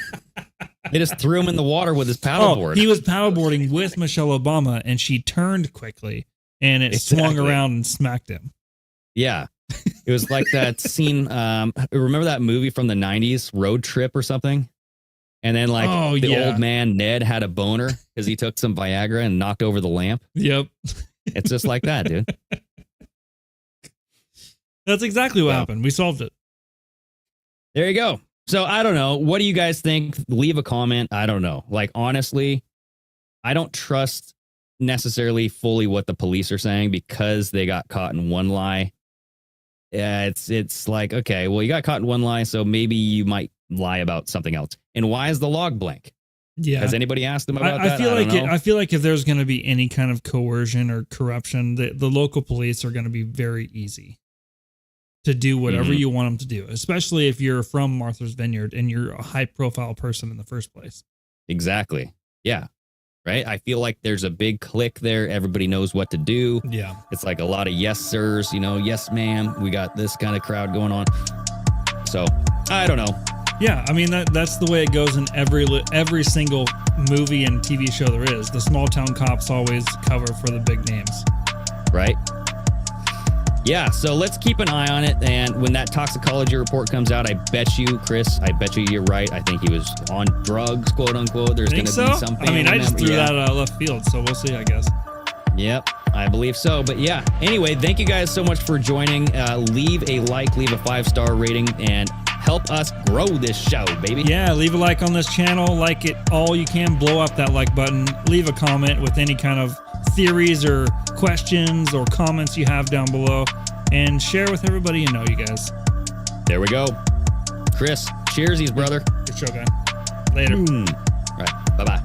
They just threw him in the water with his paddleboard. He was paddleboarding with Michelle Obama and she turned quickly and it swung around and smacked him. Yeah. It was like that scene. Remember that movie from the 90s, Road Trip or something? And then old man Ned had a boner because he took some Viagra and knocked over the lamp. Yep. It's just like that, dude. That's exactly what happened. We solved it. There you go. So I don't know. What do you guys think? Leave a comment. I don't know. Like, honestly, I don't trust necessarily fully what the police are saying because they got caught in one lie. Yeah, it's like, okay, well, you got caught in one lie, so maybe you might lie about something else. And why is the log blank? Yeah. Has anybody asked them about I that? I feel like if there's going to be any kind of coercion or corruption, the local police are going to be very easy. to do whatever you want them to do, especially if you're from Martha's Vineyard and you're a high profile person in the first place. Exactly. Yeah. Right. I feel like there's a big clique there. Everybody knows what to do. Yeah. It's like a lot of yes, sirs, yes, ma'am. We got this kind of crowd going on. So I don't know. Yeah. I mean, that's the way it goes in every single movie and TV show there is. The small town cops always cover for the big names. Right. Yeah, so let's keep an eye on it. And when that toxicology report comes out, I bet you, Chris, you're right. I think he was on drugs, quote unquote. There's going to be some I mean, I just threw that out of left field, so we'll see, I guess. Yep, I believe so. But yeah, anyway, thank you guys so much for joining. Leave a like, leave a 5-star rating, and help us grow this show, baby. Yeah, leave a like on this channel. Like it all you can. Blow up that like button. Leave a comment with any kind of theories or questions or comments you have down below, and share with everybody you know, you guys. There we go. Chris, cheersies, brother. Good show, guy. Later. All right, bye-bye.